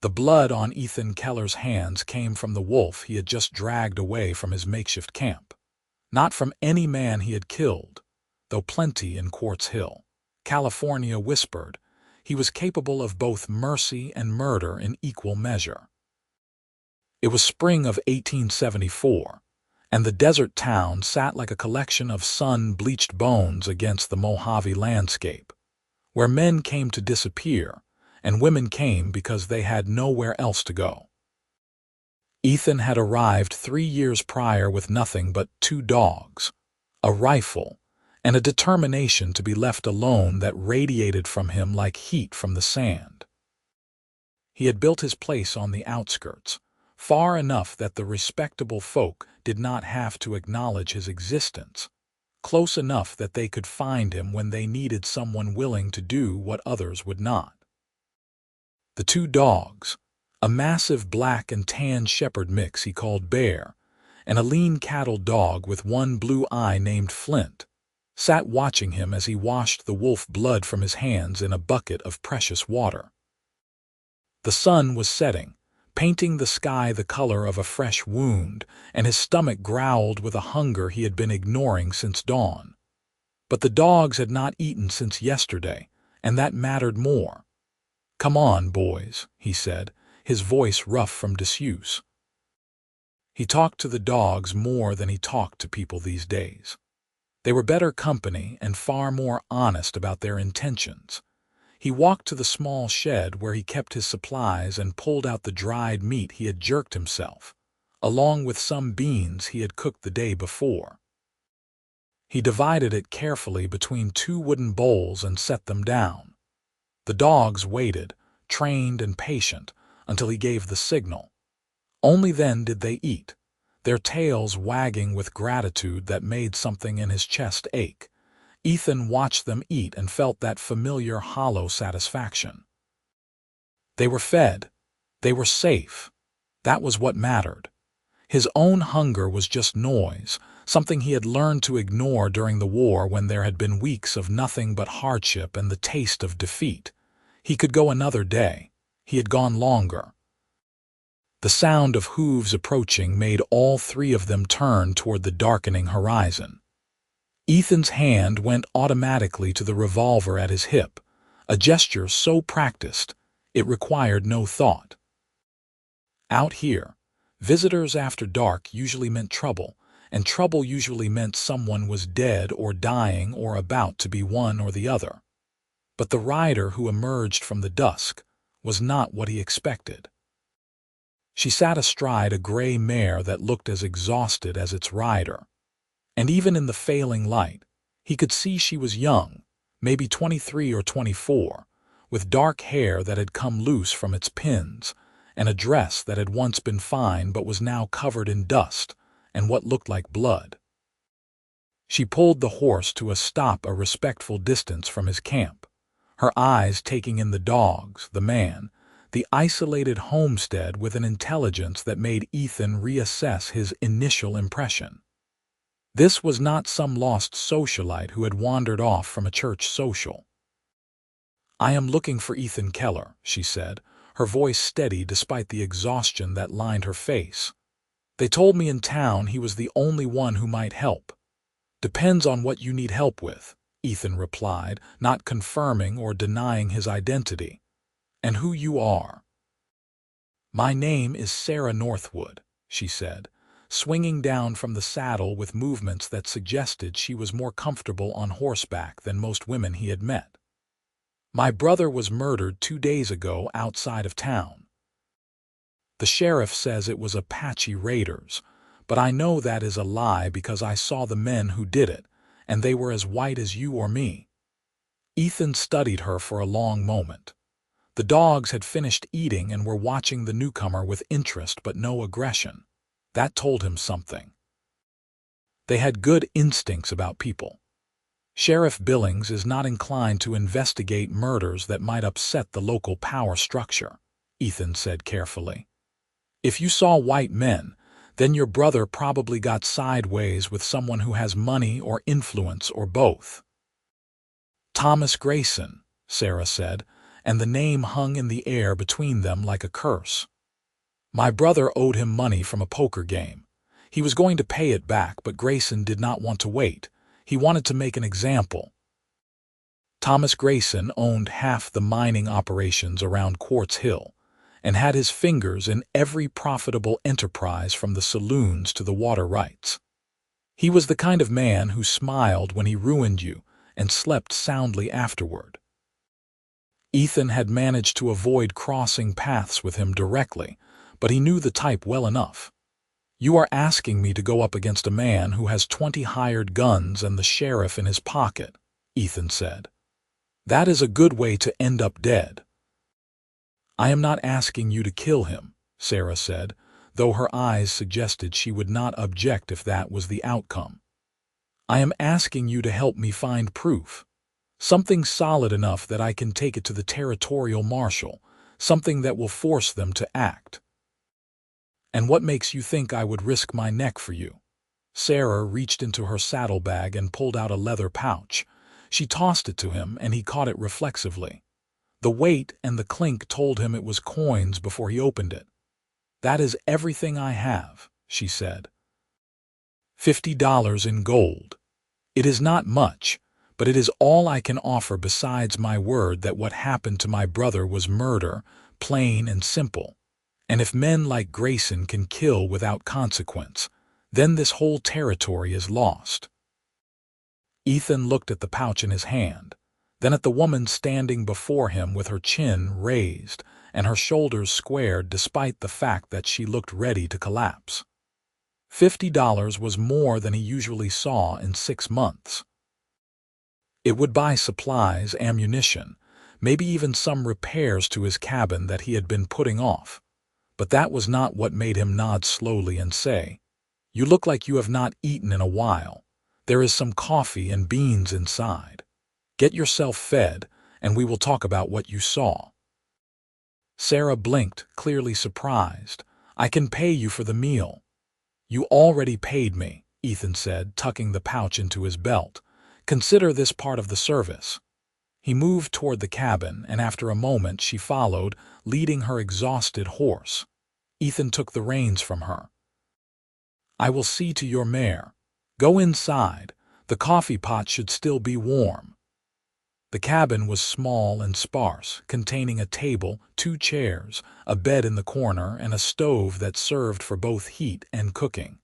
The blood on Ethan Keller's hands came from the wolf he had just dragged away from his makeshift camp. Not from any man he had killed, though plenty in Quartz Hill, California whispered. He was capable of both mercy and murder in equal measure. It was spring of 1874, and the desert town sat like a collection of sun-bleached bones against the Mojave landscape, where men came to disappear, and women came because they had nowhere else to go. Ethan had arrived 3 years prior with nothing but 2 dogs, a rifle, and a determination to be left alone that radiated from him like heat from the sand. He had built his place on the outskirts, far enough that the respectable folk did not have to acknowledge his existence, close enough that they could find him when they needed someone willing to do what others would not. The 2 dogs, a massive black and tan shepherd mix he called Bear, and a lean cattle dog with one blue eye named Flint, sat watching him as he washed the wolf blood from his hands in a bucket of precious water. The sun was setting, painting the sky the color of a fresh wound, and his stomach growled with a hunger he had been ignoring since dawn. But the dogs had not eaten since yesterday, and that mattered more. "Come on, boys," he said, his voice rough from disuse. He talked to the dogs more than he talked to people these days. They were better company and far more honest about their intentions. He walked to the small shed where he kept his supplies and pulled out the dried meat he had jerked himself, along with some beans he had cooked the day before. He divided it carefully between 2 wooden bowls and set them down. The dogs waited, trained and patient, until he gave the signal. Only then did they eat, their tails wagging with gratitude that made something in his chest ache. Ethan watched them eat and felt that familiar hollow satisfaction. They were fed. They were safe. That was what mattered. His own hunger was just noise, something he had learned to ignore during the war when there had been weeks of nothing but hardship and the taste of defeat. He could go another day. He had gone longer. The sound of hooves approaching made all 3 of them turn toward the darkening horizon. Ethan's hand went automatically to the revolver at his hip, a gesture so practiced it required no thought. Out here, visitors after dark usually meant trouble, and trouble usually meant someone was dead or dying or about to be one or the other. But the rider who emerged from the dusk was not what he expected. She sat astride a gray mare that looked as exhausted as its rider. And even in the failing light, he could see she was young, maybe 23 or 24, with dark hair that had come loose from its pins, and a dress that had once been fine but was now covered in dust and what looked like blood. She pulled the horse to a stop a respectful distance from his camp, her eyes taking in the dogs, the man, the isolated homestead with an intelligence that made Ethan reassess his initial impression. This was not some lost socialite who had wandered off from a church social. "I am looking for Ethan Keller," she said, her voice steady despite the exhaustion that lined her face. "They told me in town he was the only one who might help." "Depends on what you need help with," Ethan replied, not confirming or denying his identity. "And who you are." "My name is Sarah Northwood," she said, swinging down from the saddle with movements that suggested she was more comfortable on horseback than most women he had met. "My brother was murdered 2 days ago outside of town. The sheriff says it was Apache raiders, but I know that is a lie because I saw the men who did it, and they were as white as you or me." Ethan studied her for a long moment. The dogs had finished eating and were watching the newcomer with interest but no aggression. That told him something. They had good instincts about people. Sheriff Billings is not inclined to investigate murders that might upset the local power structure, Ethan said carefully. "If you saw white men, then your brother probably got sideways with someone who has money or influence or both." "Thomas Grayson," Sarah said, and the name hung in the air between them like a curse. My brother owed him money from a poker game. He was going to pay it back, but Grayson did not want to wait. He wanted to make an example. Thomas Grayson owned half the mining operations around Quartz Hill and had his fingers in every profitable enterprise from the saloons to the water rights. He was the kind of man who smiled when he ruined you and slept soundly afterward. Ethan had managed to avoid crossing paths with him directly, but he knew the type well enough. "You are asking me to go up against a man who has 20 hired guns and the sheriff in his pocket," Ethan said. "That is a good way to end up dead." "I am not asking you to kill him," Sarah said, though her eyes suggested she would not object if that was the outcome. "I am asking you to help me find proof. Something solid enough that I can take it to the territorial marshal, something that will force them to act." "And what makes you think I would risk my neck for you?" Sarah reached into her saddlebag and pulled out a leather pouch. She tossed it to him, and he caught it reflexively. The weight and the clink told him it was coins before he opened it. "That is everything I have," she said. $50 in gold. It is not much, but it is all I can offer besides my word that what happened to my brother was murder, plain and simple. And if men like Grayson can kill without consequence, then this whole territory is lost. Ethan looked at the pouch in his hand, then at the woman standing before him with her chin raised and her shoulders squared despite the fact that she looked ready to collapse. $50 was more than he usually saw in 6 months. It would buy supplies, ammunition, maybe even some repairs to his cabin that he had been putting off. But that was not what made him nod slowly and say, "You look like you have not eaten in a while. There is some coffee and beans inside. Get yourself fed, and we will talk about what you saw." Sarah blinked, clearly surprised. "I can pay you for the meal." "You already paid me," Ethan said, tucking the pouch into his belt. "Consider this part of the service." He moved toward the cabin, and after a moment she followed, leading her exhausted horse. Ethan took the reins from her. "I will see to your mare. Go inside. The coffee pot should still be warm." The cabin was small and sparse, containing a table, 2 chairs, a bed in the corner, and a stove that served for both heat and cooking.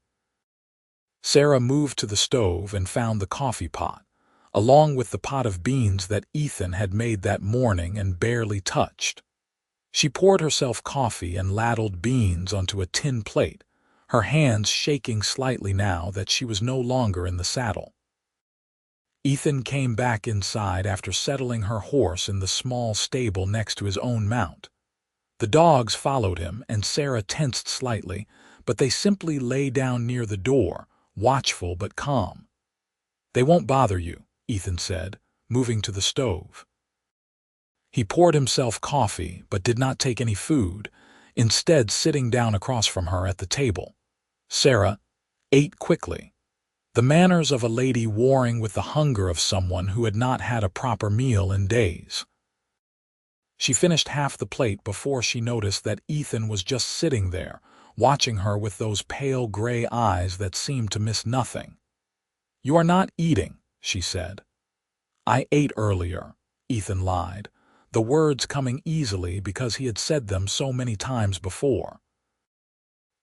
Sarah moved to the stove and found the coffee pot, along with the pot of beans that Ethan had made that morning and barely touched. She poured herself coffee and ladled beans onto a tin plate, her hands shaking slightly now that she was no longer in the saddle. Ethan came back inside after settling her horse in the small stable next to his own mount. The dogs followed him, and Sarah tensed slightly, but they simply lay down near the door, watchful but calm. "They won't bother you," Ethan said, moving to the stove. He poured himself coffee, but did not take any food, instead sitting down across from her at the table. Sarah ate quickly, the manners of a lady warring with the hunger of someone who had not had a proper meal in days. She finished half the plate before she noticed that Ethan was just sitting there, watching her with those pale gray eyes that seemed to miss nothing. "You are not eating," she said. "I ate earlier," Ethan lied, the words coming easily because he had said them so many times before.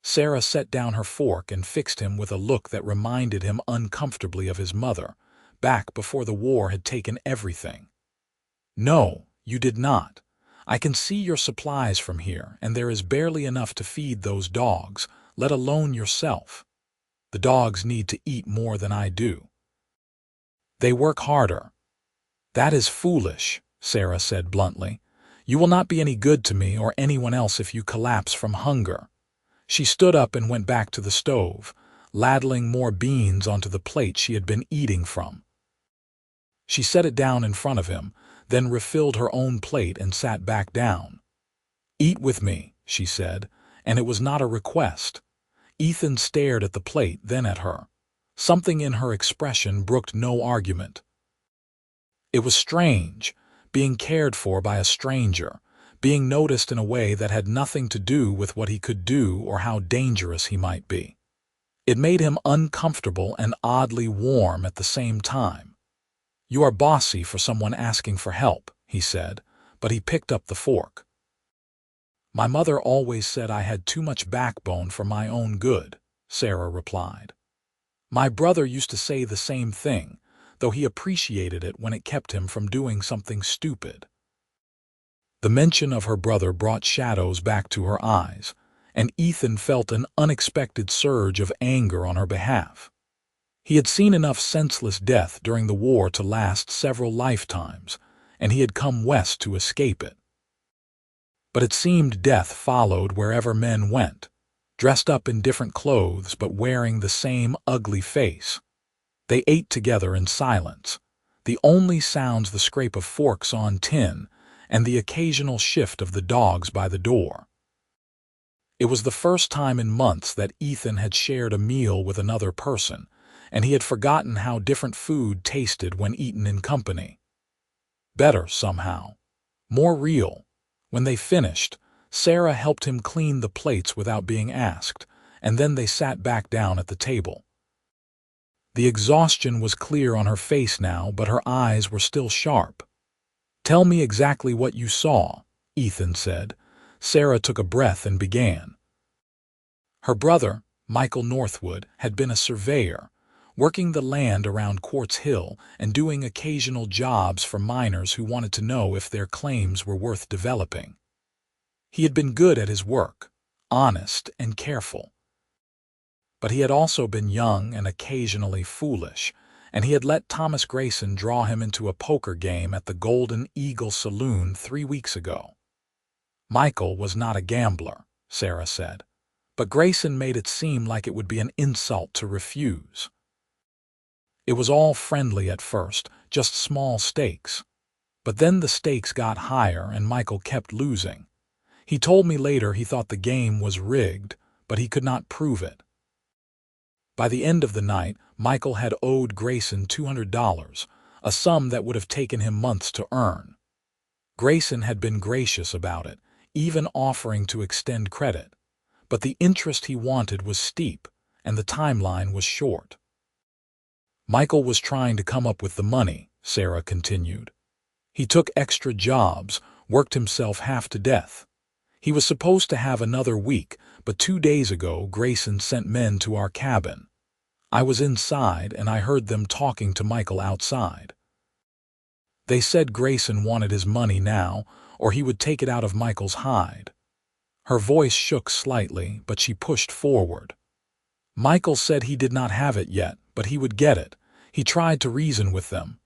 Sarah set down her fork and fixed him with a look that reminded him uncomfortably of his mother, back before the war had taken everything. "No, you did not. I can see your supplies from here, and there is barely enough to feed those dogs, let alone yourself. The dogs need to eat more than I do. They work harder." "That is foolish," Sarah said bluntly. "You will not be any good to me or anyone else if you collapse from hunger." She stood up and went back to the stove, ladling more beans onto the plate she had been eating from. She set it down in front of him, then refilled her own plate and sat back down. "Eat with me," she said, and it was not a request. Ethan stared at the plate, then at her. Something in her expression brooked no argument. It was strange, being cared for by a stranger, being noticed in a way that had nothing to do with what he could do or how dangerous he might be. It made him uncomfortable and oddly warm at the same time. "You are bossy for someone asking for help," he said, but he picked up the fork. "My mother always said I had too much backbone for my own good," Sarah replied. "My brother used to say the same thing, though he appreciated it when it kept him from doing something stupid." The mention of her brother brought shadows back to her eyes, and Ethan felt an unexpected surge of anger on her behalf. He had seen enough senseless death during the war to last several lifetimes, and he had come west to escape it. But it seemed death followed wherever men went, dressed up in different clothes but wearing the same ugly face. They ate together in silence, the only sounds the scrape of forks on tin and the occasional shift of the dogs by the door. It was the first time in months that Ethan had shared a meal with another person, and he had forgotten how different food tasted when eaten in company. Better, somehow. More real. When they finished, Sarah helped him clean the plates without being asked, and then they sat back down at the table. The exhaustion was clear on her face now, but her eyes were still sharp. "Tell me exactly what you saw," Ethan said. Sarah took a breath and began. Her brother, Michael Northwood, had been a surveyor, working the land around Quartz Hill and doing occasional jobs for miners who wanted to know if their claims were worth developing. He had been good at his work, honest and careful. But he had also been young and occasionally foolish, and he had let Thomas Grayson draw him into a poker game at the Golden Eagle Saloon 3 weeks ago. Michael was not a gambler, Sarah said, but Grayson made it seem like it would be an insult to refuse. It was all friendly at first, just small stakes. But then the stakes got higher and Michael kept losing. He told me later he thought the game was rigged, but he could not prove it. By the end of the night, Michael had owed Grayson $200, a sum that would have taken him months to earn. Grayson had been gracious about it, even offering to extend credit. But the interest he wanted was steep, and the timeline was short. Michael was trying to come up with the money, Sarah continued. He took extra jobs, worked himself half to death. He was supposed to have another week, but 2 days ago Grayson sent men to our cabin. I was inside and I heard them talking to Michael outside. They said Grayson wanted his money now, or he would take it out of Michael's hide. Her voice shook slightly, but she pushed forward. Michael said he did not have it yet, but he would get it. He tried to reason with them.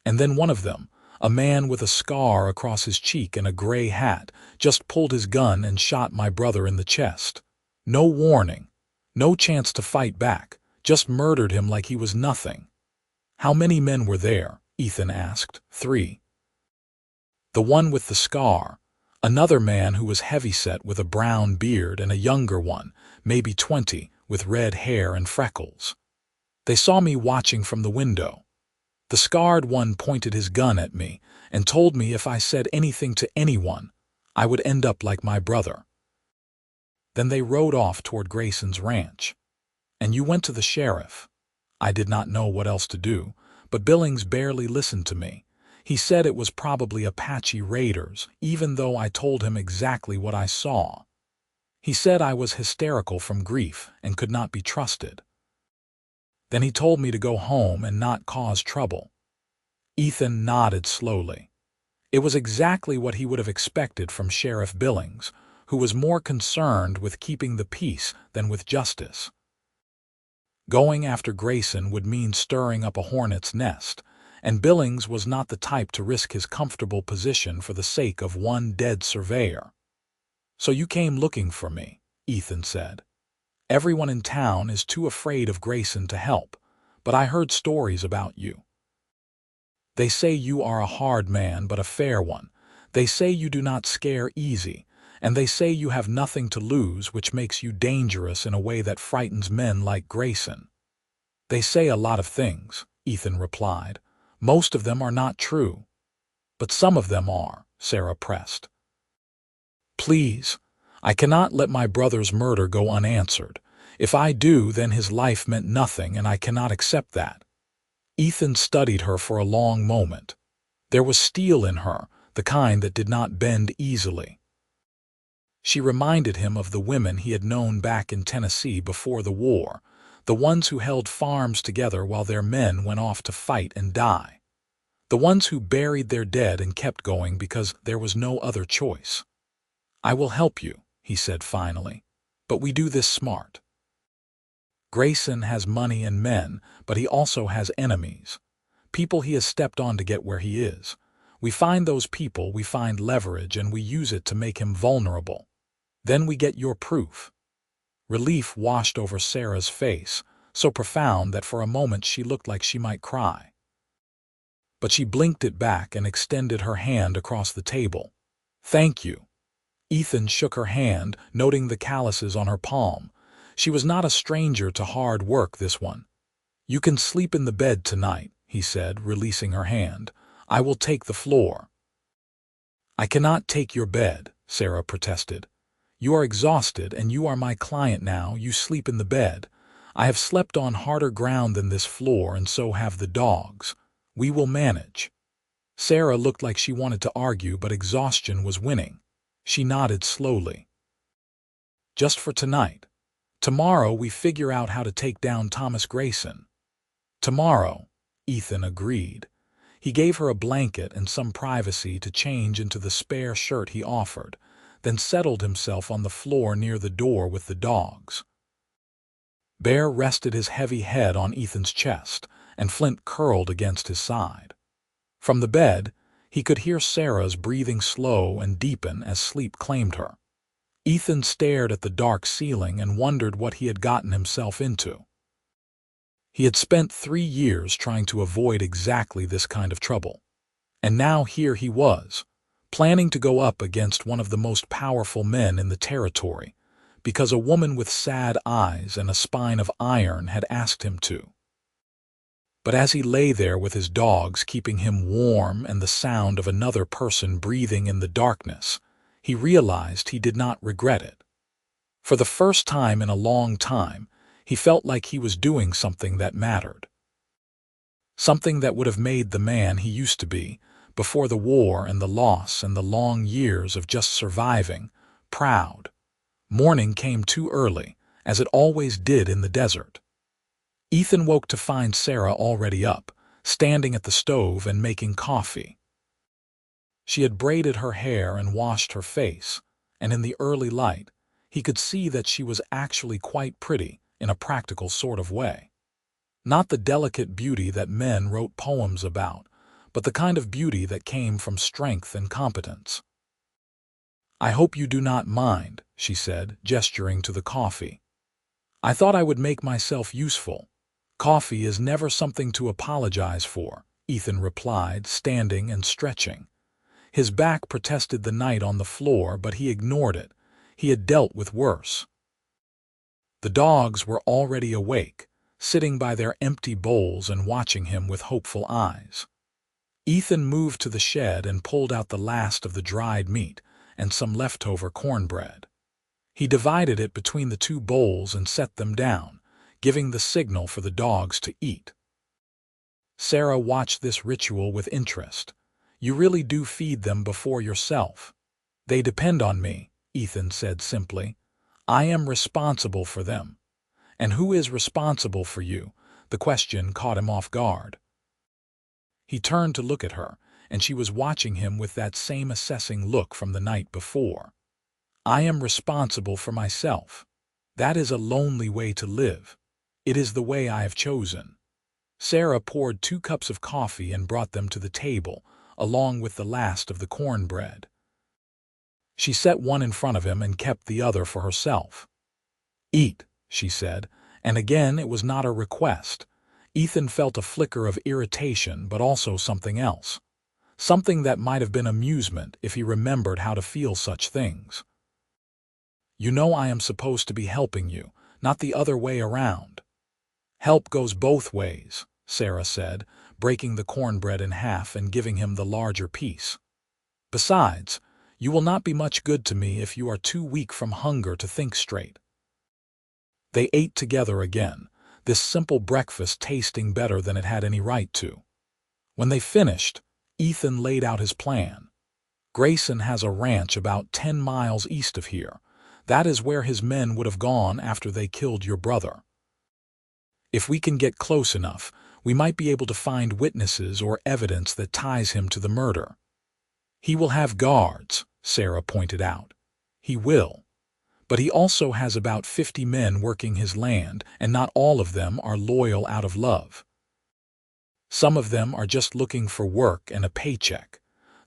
And then one of them, a man with a scar across his cheek and a gray hat, just pulled his gun and shot my brother in the chest. No warning, no chance to fight back, just murdered him like he was nothing. "How many men were there?" Ethan asked. "3. The one with the scar, another man who was heavyset with a brown beard, and a younger one, maybe 20, with red hair and freckles. They saw me watching from the window. The scarred one pointed his gun at me and told me if I said anything to anyone, I would end up like my brother. Then they rode off toward Grayson's ranch. And you went to the sheriff." I did not know what else to do, but Billings barely listened to me. He said it was probably Apache raiders, even though I told him exactly what I saw. He said I was hysterical from grief and could not be trusted. Then he told me to go home and not cause trouble. Ethan nodded slowly. It was exactly what he would have expected from Sheriff Billings, who was more concerned with keeping the peace than with justice. Going after Grayson would mean stirring up a hornet's nest, and Billings was not the type to risk his comfortable position for the sake of one dead surveyor. "So you came looking for me," Ethan said. "Everyone in town is too afraid of Grayson to help, but I heard stories about you. They say you are a hard man but a fair one. They say you do not scare easy, and they say you have nothing to lose, which makes you dangerous in a way that frightens men like Grayson." "They say a lot of things," Ethan replied. "Most of them are not true." But some of them are, Sarah pressed. Please, I cannot let my brother's murder go unanswered. If I do, then his life meant nothing, and I cannot accept that. Ethan studied her for a long moment. There was steel in her, the kind that did not bend easily. She reminded him of the women he had known back in Tennessee before the war, the ones who held farms together while their men went off to fight and die. The ones who buried their dead and kept going because there was no other choice. I will help you, he said finally, but we do this smart. Grayson has money and men, but he also has enemies. People he has stepped on to get where he is. We find those people, we find leverage, and we use it to make him vulnerable. Then we get your proof. Relief washed over Sarah's face, so profound that for a moment she looked like she might cry. But she blinked it back and extended her hand across the table. Thank you. Ethan shook her hand, noting the calluses on her palm. She was not a stranger to hard work, this one. You can sleep in the bed tonight, he said, releasing her hand. I will take the floor. I cannot take your bed, Sarah protested. You are exhausted, and you are my client now. You sleep in the bed. I have slept on harder ground than this floor, and so have the dogs. We will manage. Sarah looked like she wanted to argue, but exhaustion was winning. She nodded slowly. Just for tonight. Tomorrow we figure out how to take down Thomas Grayson. Tomorrow, Ethan agreed. He gave her a blanket and some privacy to change into the spare shirt he offered, then settled himself on the floor near the door with the dogs. Bear rested his heavy head on Ethan's chest, and Flint curled against his side. From the bed, he could hear Sarah's breathing slow and deepen as sleep claimed her. Ethan stared at the dark ceiling and wondered what he had gotten himself into. He had spent 3 years trying to avoid exactly this kind of trouble. And now here he was, planning to go up against one of the most powerful men in the territory, because a woman with sad eyes and a spine of iron had asked him to. But as he lay there with his dogs keeping him warm and the sound of another person breathing in the darkness, he realized he did not regret it. For the first time in a long time, he felt like he was doing something that mattered. Something that would have made the man he used to be, before the war and the loss and the long years of just surviving, proud. Morning came too early, as it always did in the desert. Ethan woke to find Sarah already up, standing at the stove and making coffee. She had braided her hair and washed her face, and in the early light, he could see that she was actually quite pretty in a practical sort of way. Not the delicate beauty that men wrote poems about, but the kind of beauty that came from strength and competence. I hope you do not mind, she said, gesturing to the coffee. I thought I would make myself useful. Coffee is never something to apologize for, Ethan replied, standing and stretching. His back protested the night on the floor, but he ignored it. He had dealt with worse. The dogs were already awake, sitting by their empty bowls and watching him with hopeful eyes. Ethan moved to the shed and pulled out the last of the dried meat and some leftover cornbread. He divided it between the 2 bowls and set them down, giving the signal for the dogs to eat. Sarah watched this ritual with interest. You really do feed them before yourself. They depend on me, Ethan said simply. I am responsible for them. And who is responsible for you? The question caught him off guard. He turned to look at her, and she was watching him with that same assessing look from the night before. I am responsible for myself. That is a lonely way to live. It is the way I have chosen. Sarah poured 2 cups of coffee and brought them to the table, along with the last of the cornbread. She set one in front of him and kept the other for herself. Eat, she said, and again it was not a request. Ethan felt a flicker of irritation, but also something else. Something that might have been amusement if he remembered how to feel such things. You know I am supposed to be helping you, not the other way around. Help goes both ways, Sarah said, breaking the cornbread in half and giving him the larger piece. "Besides, you will not be much good to me if you are too weak from hunger to think straight." They ate together again, this simple breakfast tasting better than it had any right to. When they finished, Ethan laid out his plan. "Grayson has a ranch about 10 miles east of here. That is where his men would have gone after they killed your brother. If we can get close enough, we might be able to find witnesses or evidence that ties him to the murder." "He will have guards," Sarah pointed out. "He will. But he also has about 50 men working his land, and not all of them are loyal out of love. Some of them are just looking for work and a paycheck.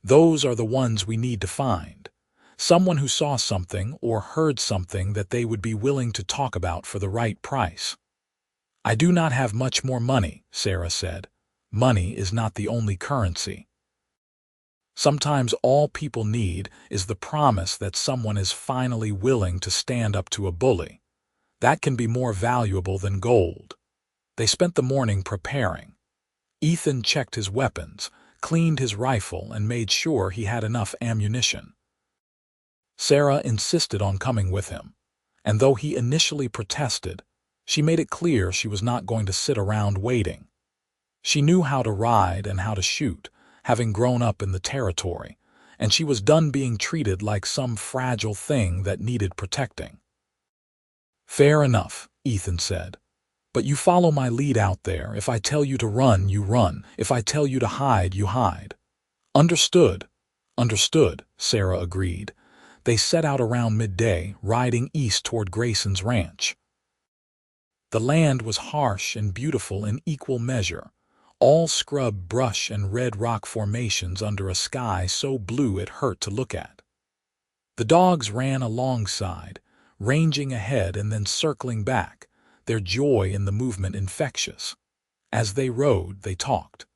Those are the ones we need to find. Someone who saw something or heard something that they would be willing to talk about for the right price." "I do not have much more money," Sarah said. "Money is not the only currency. Sometimes all people need is the promise that someone is finally willing to stand up to a bully. That can be more valuable than gold." They spent the morning preparing. Ethan checked his weapons, cleaned his rifle, and made sure he had enough ammunition. Sarah insisted on coming with him, and though he initially protested, she made it clear she was not going to sit around waiting. She knew how to ride and how to shoot, having grown up in the territory, and she was done being treated like some fragile thing that needed protecting. "Fair enough," Ethan said. "But you follow my lead out there. If I tell you to run, you run. If I tell you to hide, you hide." "Understood." "Understood," Sarah agreed. They set out around midday, riding east toward Grayson's ranch. The land was harsh and beautiful in equal measure, all scrub brush and red rock formations under a sky so blue it hurt to look at. The dogs ran alongside, ranging ahead and then circling back, their joy in the movement infectious. As they rode, they talked.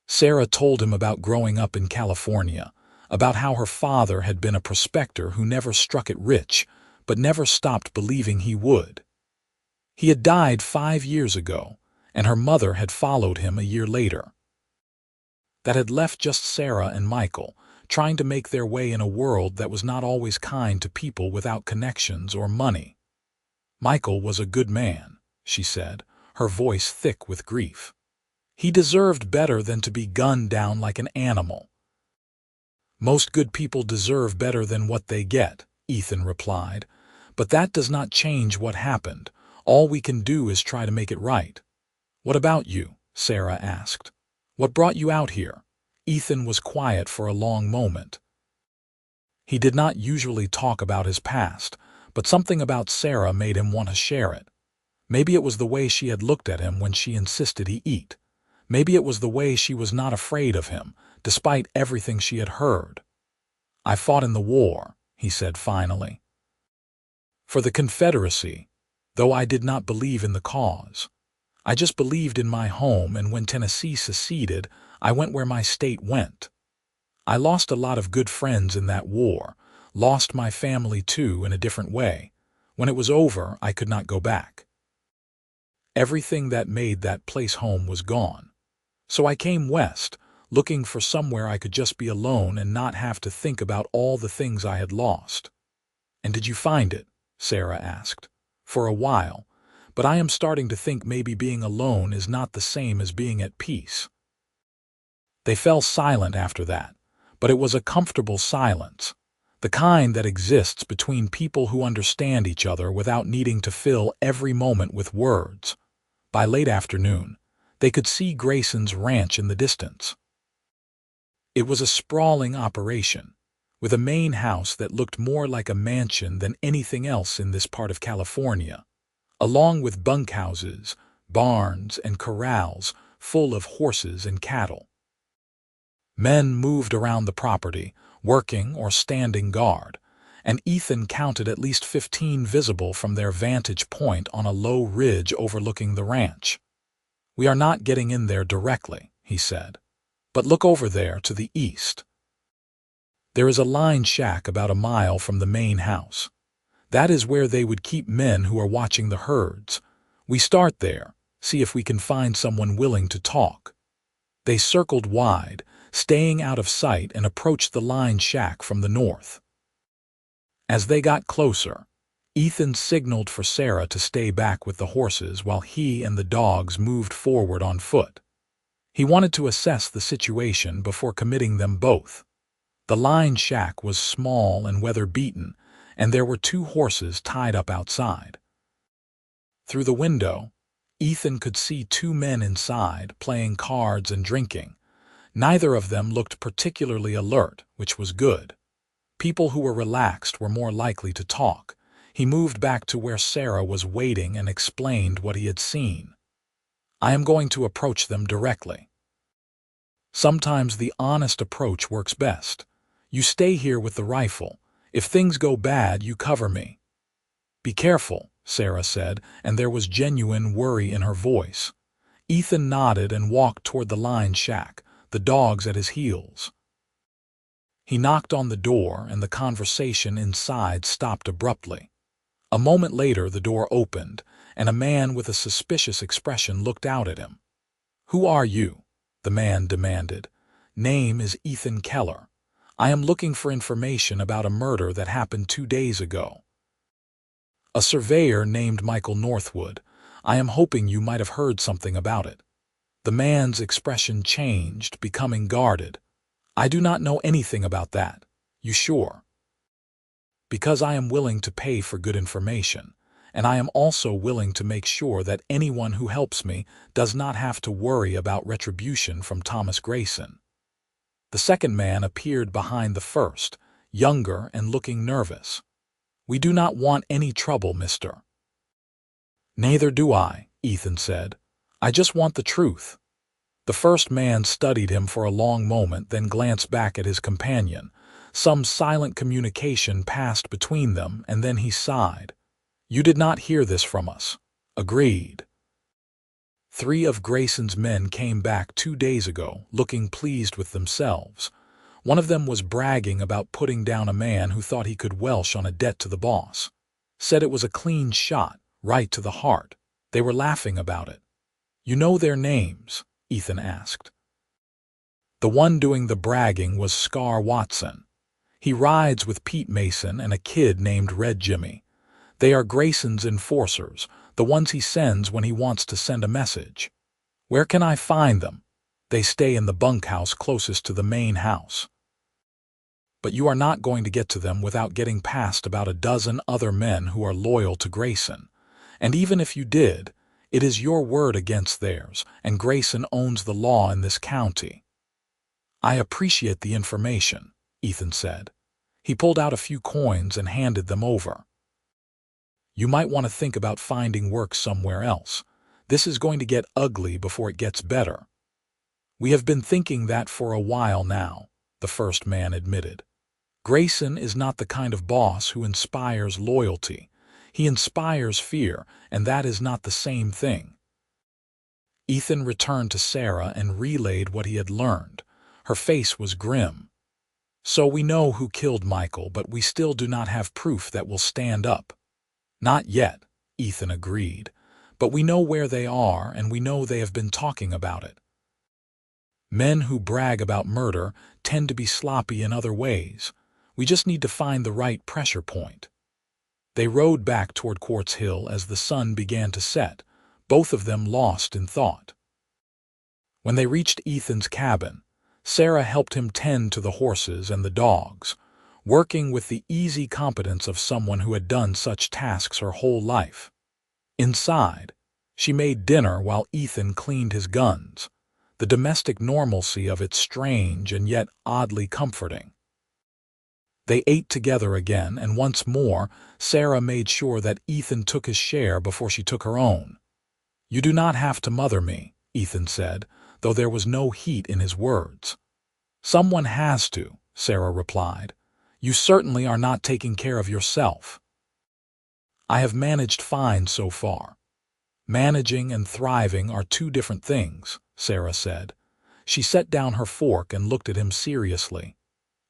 Sarah told him about growing up in California, about how her father had been a prospector who never struck it rich, but never stopped believing he would. He had died 5 years ago, and her mother had followed him a year later. That had left just Sarah and Michael, trying to make their way in a world that was not always kind to people without connections or money. "Michael was a good man," she said, her voice thick with grief. "He deserved better than to be gunned down like an animal." "Most good people deserve better than what they get," Ethan replied. "But that does not change what happened. All we can do is try to make it right." "What about you?" Sarah asked. "What brought you out here?" Ethan was quiet for a long moment. He did not usually talk about his past, but something about Sarah made him want to share it. Maybe it was the way she had looked at him when she insisted he eat. Maybe it was the way she was not afraid of him, despite everything she had heard. "I fought in the war," he said finally. "For the Confederacy, though I did not believe in the cause. I just believed in my home, and when Tennessee seceded, I went where my state went. I lost a lot of good friends in that war, lost my family too in a different way. When it was over, I could not go back. Everything that made that place home was gone. So I came west, looking for somewhere I could just be alone and not have to think about all the things I had lost." "And did you find it?" Sarah asked. "For a while, but I am starting to think maybe being alone is not the same as being at peace." They fell silent after that, but it was a comfortable silence, the kind that exists between people who understand each other without needing to fill every moment with words. By late afternoon, they could see Grayson's ranch in the distance. It was a sprawling operation, with a main house that looked more like a mansion than anything else in this part of California, along with bunkhouses, barns, and corrals full of horses and cattle. Men moved around the property, working or standing guard, and Ethan counted at least 15 visible from their vantage point on a low ridge overlooking the ranch. "We are not getting in there directly," he said, "but look over there to the east. There is a line shack about a mile from the main house. That is where they would keep men who are watching the herds. We start there, see if we can find someone willing to talk. They circled wide, staying out of sight, and approached the line shack from the north. As they got closer, Ethan signaled for Sarah to stay back with the horses while he and the dogs moved forward on foot. He wanted to assess the situation before committing them both. The line shack was small and weather-beaten, and there were 2 horses tied up outside. Through the window, Ethan could see 2 men inside, playing cards and drinking. Neither of them looked particularly alert, which was good. People who were relaxed were more likely to talk. He moved back to where Sarah was waiting and explained what he had seen. "I am going to approach them directly. Sometimes the honest approach works best. You stay here with the rifle. If things go bad, you cover me." "Be careful," Sarah said, and there was genuine worry in her voice. Ethan nodded and walked toward the line shack, the dogs at his heels. He knocked on the door, and the conversation inside stopped abruptly. A moment later, the door opened, and a man with a suspicious expression looked out at him. "Who are you?" the man demanded. "Name is Ethan Keller. I am looking for information about a murder that happened 2 days ago." "A surveyor named Michael Northwood. I am hoping you might have heard something about it." The man's expression changed, becoming guarded. "I do not know anything about that." "You sure?" "Because I am willing to pay for good information, and I am also willing to make sure that anyone who helps me does not have to worry about retribution from Thomas Grayson." The second man appeared behind the first, younger and looking nervous. "We do not want any trouble, mister." "Neither do I," Ethan said. "I just want the truth." The first man studied him for a long moment, then glanced back at his companion. Some silent communication passed between them, and then he sighed. "You did not hear this from us." "Agreed." 3 of Grayson's men came back 2 days ago, looking pleased with themselves. One of them was bragging about putting down a man who thought he could Welsh on a debt to the boss. Said it was a clean shot, right to the heart. They were laughing about it. "You know their names?" Ethan asked. The one doing the bragging was Scar Watson. He rides with Pete Mason and a kid named Red Jimmy. They are Grayson's enforcers, the ones he sends when he wants to send a message. "Where can I find them?" "They stay in the bunkhouse closest to the main house." "But you are not going to get to them without getting past about a dozen other men who are loyal to Grayson. And even if you did, it is your word against theirs, and Grayson owns the law in this county." "I appreciate the information," Ethan said. He pulled out a few coins and handed them over. "You might want to think about finding work somewhere else. This is going to get ugly before it gets better." "We have been thinking that for a while now," the first man admitted. "Grayson is not the kind of boss who inspires loyalty. He inspires fear, and that is not the same thing." Ethan returned to Sarah and relayed what he had learned. Her face was grim. "So we know who killed Michael, but we still do not have proof that will stand up." "Not yet," Ethan agreed. "But we know where they are, and we know they have been talking about it." Men who brag about murder tend to be sloppy in other ways. We just need to find the right pressure point. They rode back toward Quartz Hill as the sun began to set, both of them lost in thought. When they reached Ethan's cabin, Sarah helped him tend to the horses and the dogs, working with the easy competence of someone who had done such tasks her whole life. Inside, she made dinner while Ethan cleaned his guns. The domestic normalcy of it strange and yet oddly comforting. They ate together again, and once more, Sarah made sure that Ethan took his share before she took her own. "You do not have to mother me," Ethan said, though there was no heat in his words. "Someone has to," Sarah replied. "You certainly are not taking care of yourself." "I have managed fine so far." "Managing and thriving are 2 different things," Sarah said. She set down her fork and looked at him seriously.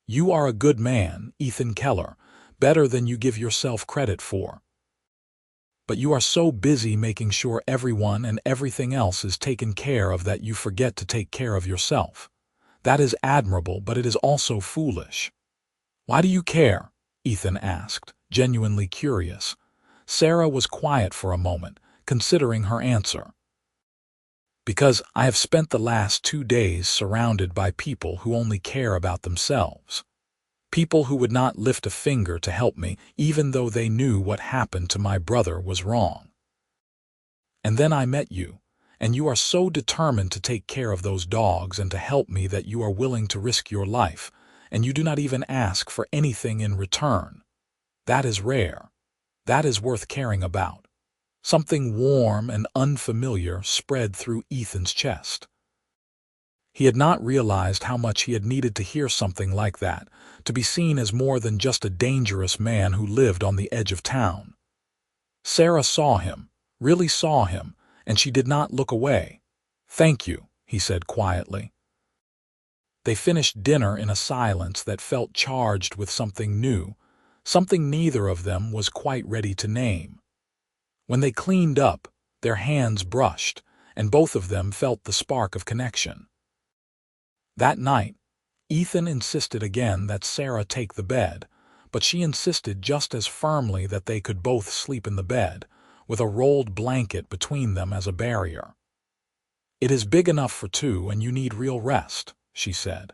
"You are a good man, Ethan Keller, better than you give yourself credit for." but you are so busy making sure everyone and everything else is taken care of that you forget to take care of yourself. That is admirable, but it is also foolish." "Why do you care?" Ethan asked, genuinely curious. Sarah was quiet for a moment, considering her answer. "Because I have spent the last 2 days surrounded by people who only care about themselves. People who would not lift a finger to help me, even though they knew what happened to my brother was wrong. And then I met you, and you are so determined to take care of those dogs and to help me that you are willing to risk your life, and you do not even ask for anything in return. That is rare. That is worth caring about." Something warm and unfamiliar spread through Ethan's chest. He had not realized how much he had needed to hear something like that, to be seen as more than just a dangerous man who lived on the edge of town. Sarah saw him, really saw him, and she did not look away. "Thank you," he said quietly. They finished dinner in a silence that felt charged with something new, something neither of them was quite ready to name. When they cleaned up, their hands brushed, and both of them felt the spark of connection. That night, Ethan insisted again that Sarah take the bed, but she insisted just as firmly that they could both sleep in the bed, with a rolled blanket between them as a barrier. "It is big enough for two, and you need real rest," she said.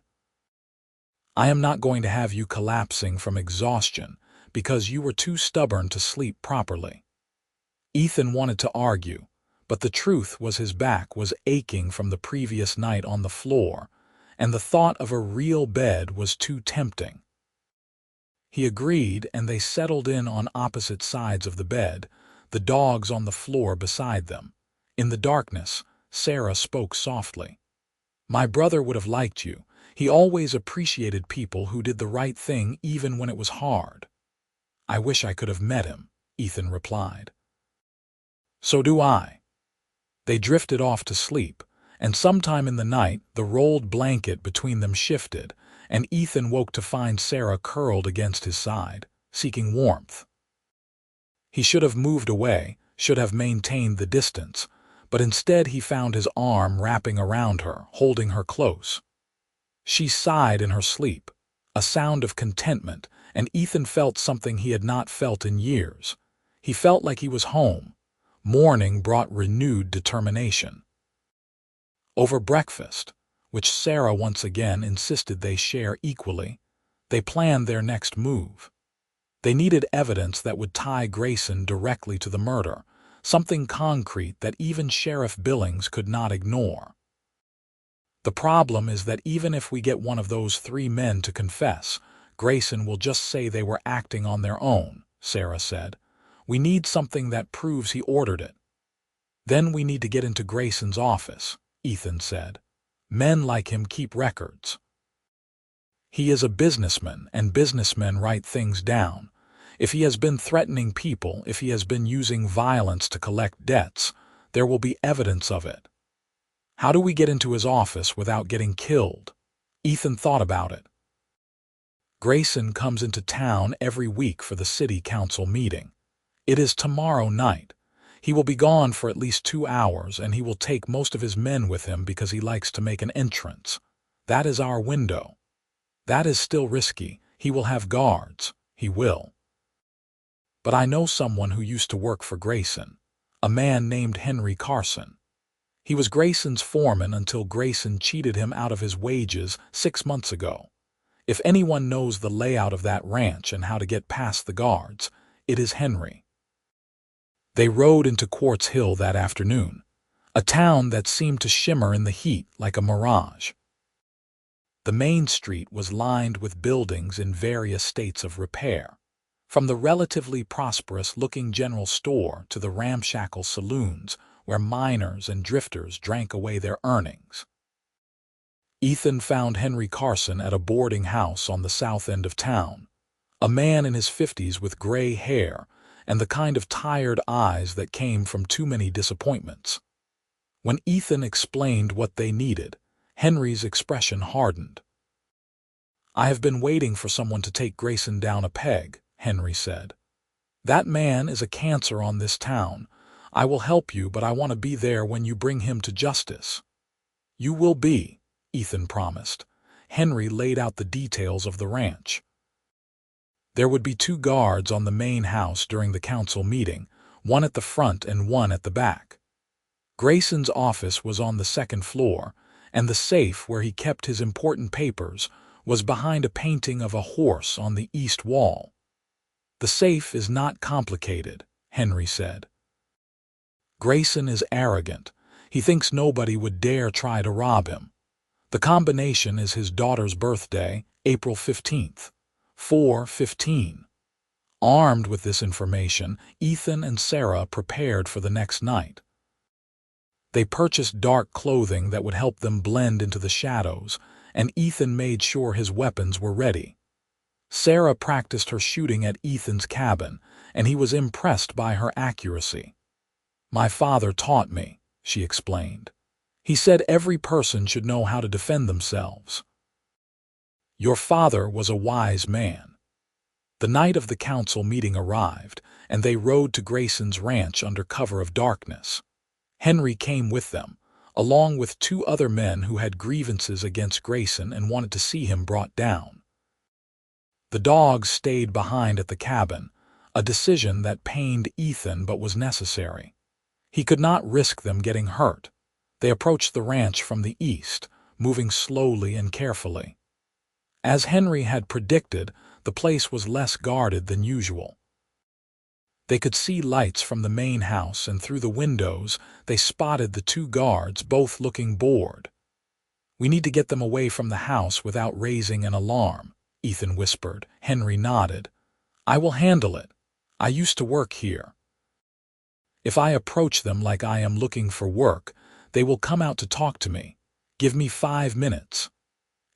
"I am not going to have you collapsing from exhaustion because you were too stubborn to sleep properly." Ethan wanted to argue, but the truth was his back was aching from the previous night on the floor, and the thought of a real bed was too tempting. He agreed, and they settled in on opposite sides of the bed, the dogs on the floor beside them. In the darkness, Sarah spoke softly. "My brother would have liked you. He always appreciated people who did the right thing even when it was hard." "I wish I could have met him," Ethan replied. "So do I." They drifted off to sleep, and sometime in the night the rolled blanket between them shifted, and Ethan woke to find Sarah curled against his side, seeking warmth. He should have moved away, should have maintained the distance, but instead he found his arm wrapping around her, holding her close. She sighed in her sleep, a sound of contentment, and Ethan felt something he had not felt in years. He felt like he was home. Morning brought renewed determination. Over breakfast, which Sarah once again insisted they share equally, they planned their next move. They needed evidence that would tie Grayson directly to the murder, something concrete that even Sheriff Billings could not ignore. "The problem is that even if we get one of those 3 men to confess, Grayson will just say they were acting on their own," Sarah said. "We need something that proves he ordered it." "Then we need to get into Grayson's office," Ethan said. "Men like him keep records. He is a businessman, and businessmen write things down. If he has been threatening people, if he has been using violence to collect debts, there will be evidence of it. How do we get into his office without getting killed?" Ethan thought about it. "Grayson comes into town every week for the city council meeting. It is tomorrow night. He will be gone for at least 2 hours, and he will take most of his men with him because he likes to make an entrance. That is our window. That is still risky. He will have guards. He will. But I know someone who used to work for Grayson, a man named Henry Carson. He was Grayson's foreman until Grayson cheated him out of his wages 6 months ago. If anyone knows the layout of that ranch and how to get past the guards, it is Henry." They rode into Quartz Hill that afternoon, a town that seemed to shimmer in the heat like a mirage. The main street was lined with buildings in various states of repair, from the relatively prosperous-looking general store to the ramshackle saloons where miners and drifters drank away their earnings. Ethan found Henry Carson at a boarding house on the south end of town, a man in his 50s with gray hair and the kind of tired eyes that came from too many disappointments. When Ethan explained what they needed, Henry's expression hardened. "I have been waiting for someone to take Grayson down a peg," Henry said. That man is a cancer on this town. I will help you, but I want to be there when you bring him to justice." "You will be," Ethan promised. Henry laid out the details of the ranch. There would be 2 guards on the main house during the council meeting, one at the front and one at the back. Grayson's office was on the 2nd floor, and the safe where he kept his important papers was behind a painting of a horse on the east wall. "The safe is not complicated," Henry said. "Grayson is arrogant. He thinks nobody would dare try to rob him. The combination is his daughter's birthday, April 15th, 4:15. Armed with this information, Ethan and Sarah prepared for the next night. They purchased dark clothing that would help them blend into the shadows, and Ethan made sure his weapons were ready. Sarah practiced her shooting at Ethan's cabin, and he was impressed by her accuracy. "My father taught me," she explained. "He said every person should know how to defend themselves." "Your father was a wise man." The night of the council meeting arrived, and they rode to Grayson's ranch under cover of darkness. Henry came with them, along with 2 other men who had grievances against Grayson and wanted to see him brought down. The dogs stayed behind at the cabin, a decision that pained Ethan but was necessary. He could not risk them getting hurt. They approached the ranch from the east, moving slowly and carefully. As Henry had predicted, the place was less guarded than usual. They could see lights from the main house, and through the windows they spotted the 2 guards, both looking bored. "We need to get them away from the house without raising an alarm," Ethan whispered. Henry nodded. "I will handle it. I used to work here. If I approach them like I am looking for work, they will come out to talk to me. Give me 5 minutes."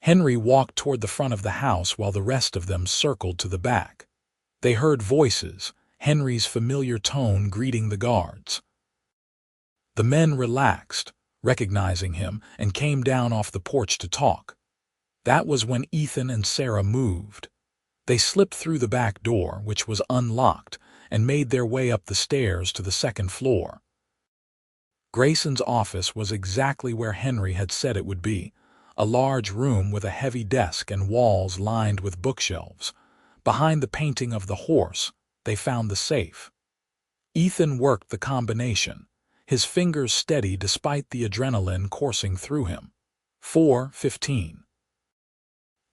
Henry walked toward the front of the house while the rest of them circled to the back. They heard voices, Henry's familiar tone greeting the guards. The men relaxed, recognizing him, and came down off the porch to talk. That was when Ethan and Sarah moved. They slipped through the back door, which was unlocked, and made their way up the stairs to the 2nd floor. Grayson's office was exactly where Henry had said it would be, a large room with a heavy desk and walls lined with bookshelves. Behind the painting of the horse, they found the safe. Ethan worked the combination, his fingers steady despite the adrenaline coursing through him. 4:15.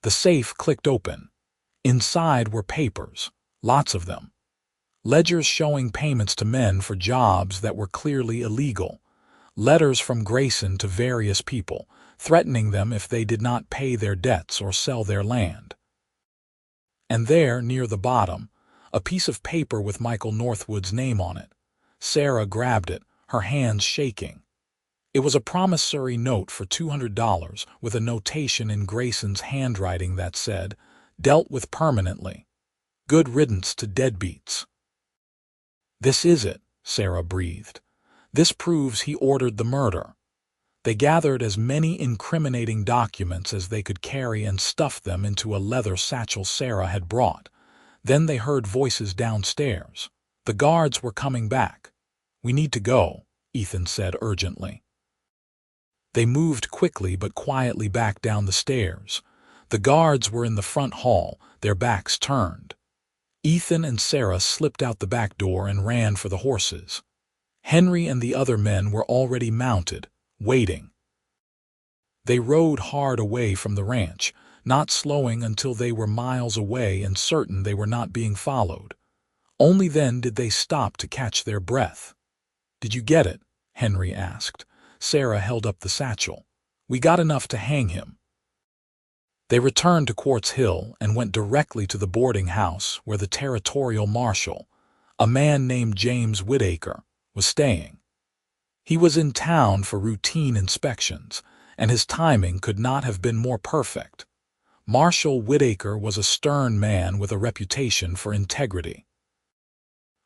The safe clicked open. Inside were papers, lots of them. Ledgers showing payments to men for jobs that were clearly illegal. Letters from Grayson to various people, threatening them if they did not pay their debts or sell their land. And there, near the bottom, a piece of paper with Michael Northwood's name on it. Sarah grabbed it, her hands shaking. It was a promissory note for $200 with a notation in Grayson's handwriting that said, "Dealt with permanently. Good riddance to deadbeats." "This is it," Sarah breathed. "This proves he ordered the murder." They gathered as many incriminating documents as they could carry and stuffed them into a leather satchel Sarah had brought. Then they heard voices downstairs. The guards were coming back. "We need to go," Ethan said urgently. They moved quickly but quietly back down the stairs. The guards were in the front hall, their backs turned. Ethan and Sarah slipped out the back door and ran for the horses. Henry and the other men were already mounted, waiting. They rode hard away from the ranch, not slowing until they were miles away and certain they were not being followed. Only then did they stop to catch their breath. "Did you get it?" Henry asked. Sarah held up the satchel. "We got enough to hang him." They returned to Quartz Hill and went directly to the boarding house where the territorial marshal, a man named James Whitaker, was staying. He was in town for routine inspections, and his timing could not have been more perfect. Marshal Whitaker was a stern man with a reputation for integrity.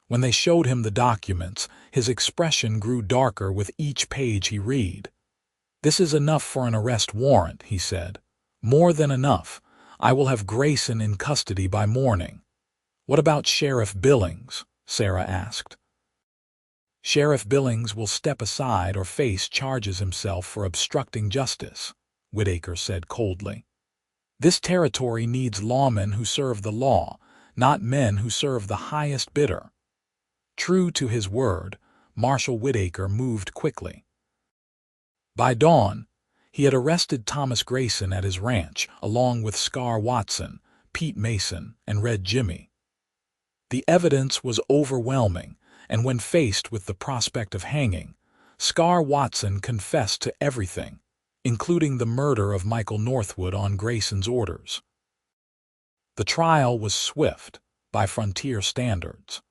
When they showed him the documents, his expression grew darker with each page he read. "This is enough for an arrest warrant," he said. "More than enough. I will have Grayson in custody by morning." "What about Sheriff Billings?" Sarah asked. Sheriff Billings will step aside or face charges himself for obstructing justice, Whitaker said coldly. This territory needs lawmen who serve the law, not men who serve the highest bidder. True to his word, Marshal Whitaker moved quickly. By dawn, he had arrested Thomas Grayson at his ranch, along with Scar Watson, Pete Mason, and Red Jimmy. The evidence was overwhelming, and when faced with the prospect of hanging, Scar Watson confessed to everything, including the murder of Michael Northwood on Grayson's orders. The trial was swift, by frontier standards.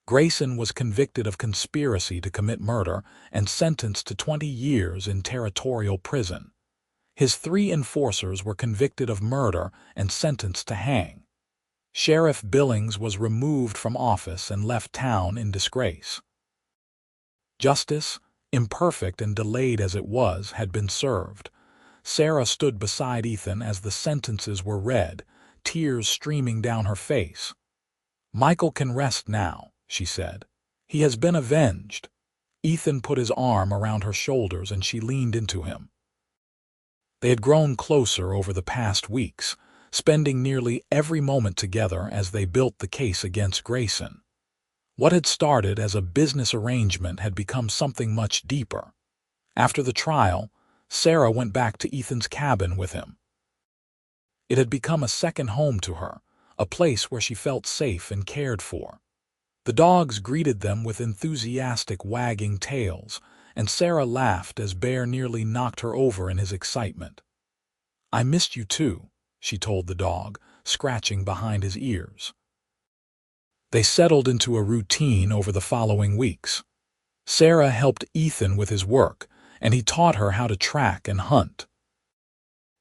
Grayson was convicted of conspiracy to commit murder and sentenced to 20 years in territorial prison. His 3 enforcers were convicted of murder and sentenced to hang. Sheriff Billings was removed from office and left town in disgrace. Justice, imperfect and delayed as it was, had been served. Sarah stood beside Ethan as the sentences were read, tears streaming down her face. "Michael can rest now," she said. "He has been avenged." Ethan put his arm around her shoulders and she leaned into him. They had grown closer over the past weeks, spending nearly every moment together as they built the case against Grayson. What had started as a business arrangement had become something much deeper. After the trial, Sarah went back to Ethan's cabin with him. It had become a second home to her, a place where she felt safe and cared for. The dogs greeted them with enthusiastic wagging tails, and Sarah laughed as Bear nearly knocked her over in his excitement. "I missed you too," she told the dog, scratching behind his ears. They settled into a routine over the following weeks. Sarah helped Ethan with his work, and he taught her how to track and hunt.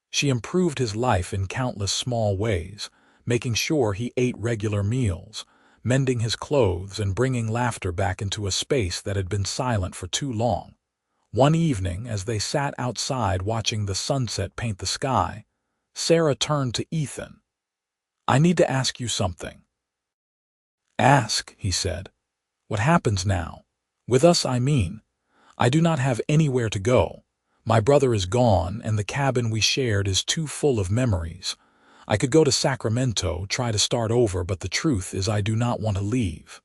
She improved his life in countless small ways, making sure he ate regular meals, mending his clothes and bringing laughter back into a space that had been silent for too long. One evening, as they sat outside watching the sunset paint the sky, Sarah turned to Ethan. "I need to ask you something." "Ask," he said. "What happens now? With us, I mean. I do not have anywhere to go. My brother is gone, and the cabin we shared is too full of memories. I could go to Sacramento, try to start over, but the truth is I do not want to leave."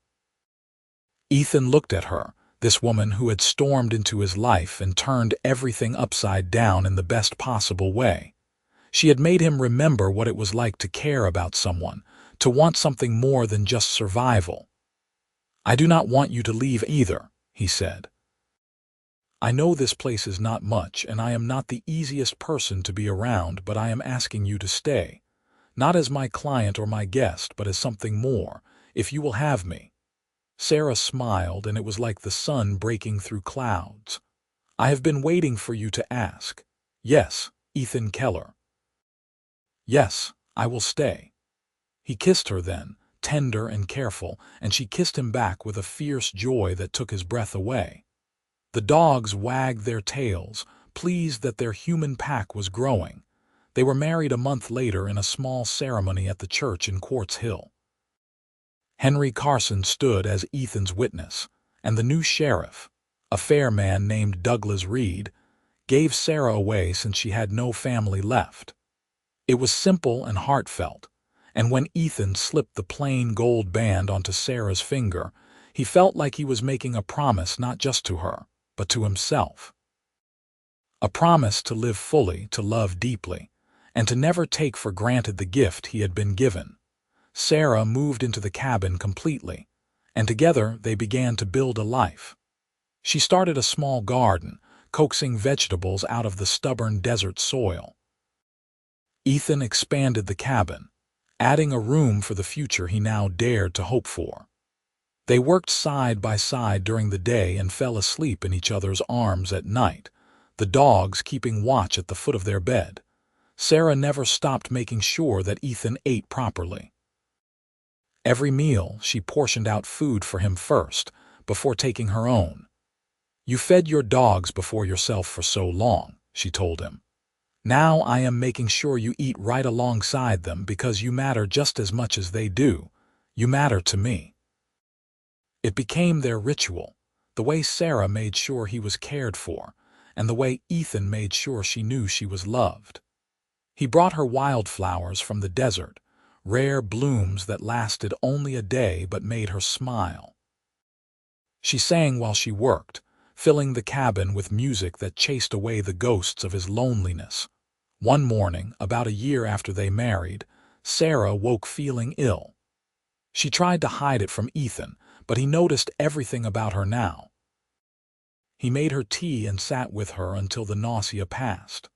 Ethan looked at her, this woman who had stormed into his life and turned everything upside down in the best possible way. She had made him remember what it was like to care about someone, to want something more than just survival. "I do not want you to leave either," he said. "I know this place is not much, and I am not the easiest person to be around, but I am asking you to stay. Not as my client or my guest, but as something more, if you will have me." Sarah smiled, and it was like the sun breaking through clouds. "I have been waiting for you to ask. Yes, Ethan Keller." "Yes, I will stay." He kissed her then, tender and careful, and she kissed him back with a fierce joy that took his breath away. The dogs wagged their tails, pleased that their human pack was growing. They were married a month later in a small ceremony at the church in Quartz Hill. Henry Carson stood as Ethan's witness, and the new sheriff, a fair man named Douglas Reed, gave Sarah away since she had no family left. It was simple and heartfelt, and when Ethan slipped the plain gold band onto Sarah's finger, he felt like he was making a promise not just to her, but to himself. A promise to live fully, to love deeply, and to never take for granted the gift he had been given. Sarah moved into the cabin completely, and together they began to build a life. She started a small garden, coaxing vegetables out of the stubborn desert soil. Ethan expanded the cabin, adding a room for the future he now dared to hope for. They worked side by side during the day and fell asleep in each other's arms at night, the dogs keeping watch at the foot of their bed. Sarah never stopped making sure that Ethan ate properly. Every meal, she portioned out food for him first, before taking her own. "You fed your dogs before yourself for so long," she told him. "Now I am making sure you eat right alongside them because you matter just as much as they do. You matter to me." It became their ritual, the way Sarah made sure he was cared for, and the way Ethan made sure she knew she was loved. He brought her wildflowers from the desert, rare blooms that lasted only a day but made her smile. She sang while she worked, filling the cabin with music that chased away the ghosts of his loneliness. One morning, about a year after they married, Sarah woke feeling ill. She tried to hide it from Ethan, but he noticed everything about her now. He made her tea and sat with her until the nausea passed.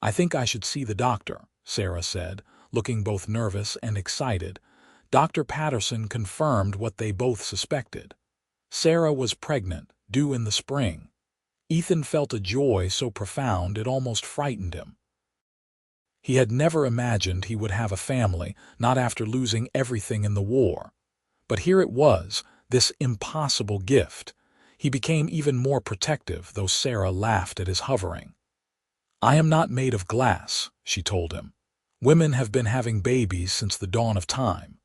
"I think I should see the doctor," Sarah said, looking both nervous and excited. Dr. Patterson confirmed what they both suspected. Sarah was pregnant, due in the spring. Ethan felt a joy so profound it almost frightened him. He had never imagined he would have a family, not after losing everything in the war. But here it was, this impossible gift. He became even more protective, though Sarah laughed at his hovering. "I am not made of glass," she told him. "Women have been having babies since the dawn of time."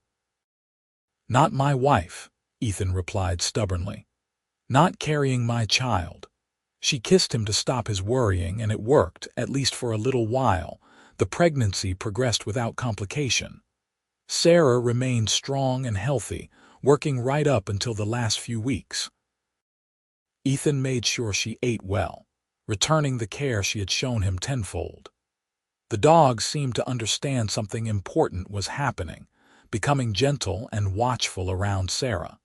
"Not my wife," Ethan replied stubbornly. "Not carrying my child." She kissed him to stop his worrying, and it worked, at least for a little while. The pregnancy progressed without complication. Sarah remained strong and healthy, working right up until the last few weeks. Ethan made sure she ate well, returning the care she had shown him tenfold. The dogs seemed to understand something important was happening, becoming gentle and watchful around Sarah.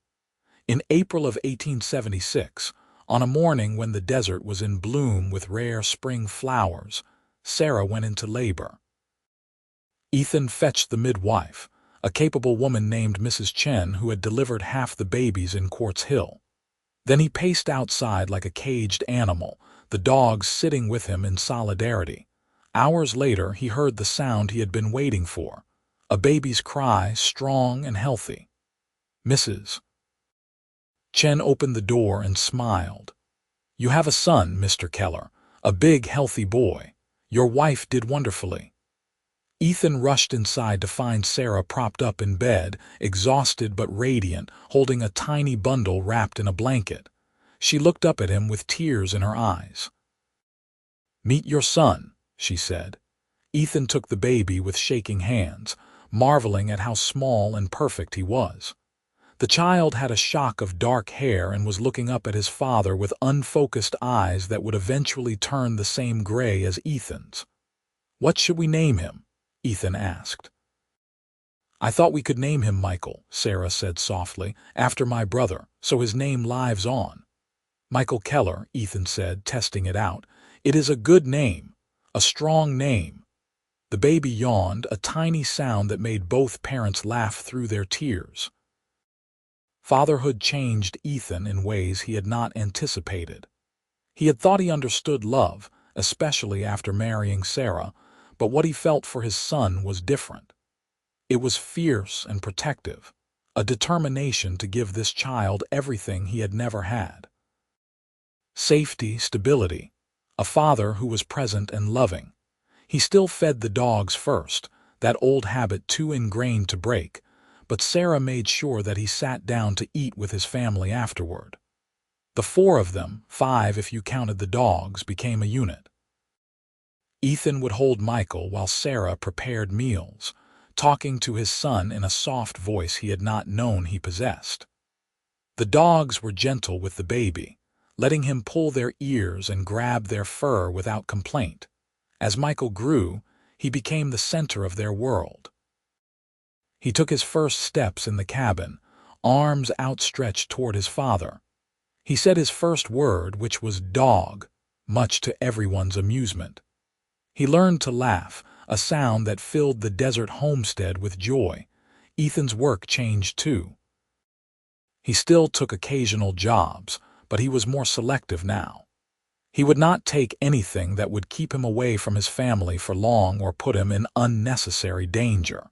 In April of 1876, on a morning when the desert was in bloom with rare spring flowers, Sarah went into labor. Ethan fetched the midwife, a capable woman named Mrs. Chen who had delivered half the babies in Quartz Hill. Then he paced outside like a caged animal, the dogs sitting with him in solidarity. Hours later, he heard the sound he had been waiting for, a baby's cry, strong and healthy. "Mrs. Chen opened the door and smiled. "You have a son, Mr. Keller, a big, healthy boy. Your wife did wonderfully." Ethan rushed inside to find Sarah propped up in bed, exhausted but radiant, holding a tiny bundle wrapped in a blanket. She looked up at him with tears in her eyes. "Meet your son," she said. Ethan took the baby with shaking hands, marveling at how small and perfect he was. The child had a shock of dark hair and was looking up at his father with unfocused eyes that would eventually turn the same gray as Ethan's. "What should we name him?" Ethan asked. "I thought we could name him Michael," Sarah said softly, "after my brother, so his name lives on." "Michael Keller," Ethan said, testing it out. "It is a good name, a strong name." The baby yawned, a tiny sound that made both parents laugh through their tears. Fatherhood changed Ethan in ways he had not anticipated. He had thought he understood love, especially after marrying Sarah, but what he felt for his son was different. It was fierce and protective, a determination to give this child everything he had never had. Safety, stability, a father who was present and loving. He still fed the dogs first, that old habit too ingrained to break, but Sarah made sure that he sat down to eat with his family afterward. The four of them, 5 if you counted the dogs, became a unit. Ethan would hold Michael while Sarah prepared meals, talking to his son in a soft voice he had not known he possessed. The dogs were gentle with the baby, letting him pull their ears and grab their fur without complaint. As Michael grew, he became the center of their world. He took his first steps in the cabin, arms outstretched toward his father. He said his first word, which was dog, much to everyone's amusement. He learned to laugh, a sound that filled the desert homestead with joy. Ethan's work changed too. He still took occasional jobs, but he was more selective now. He would not take anything that would keep him away from his family for long or put him in unnecessary danger.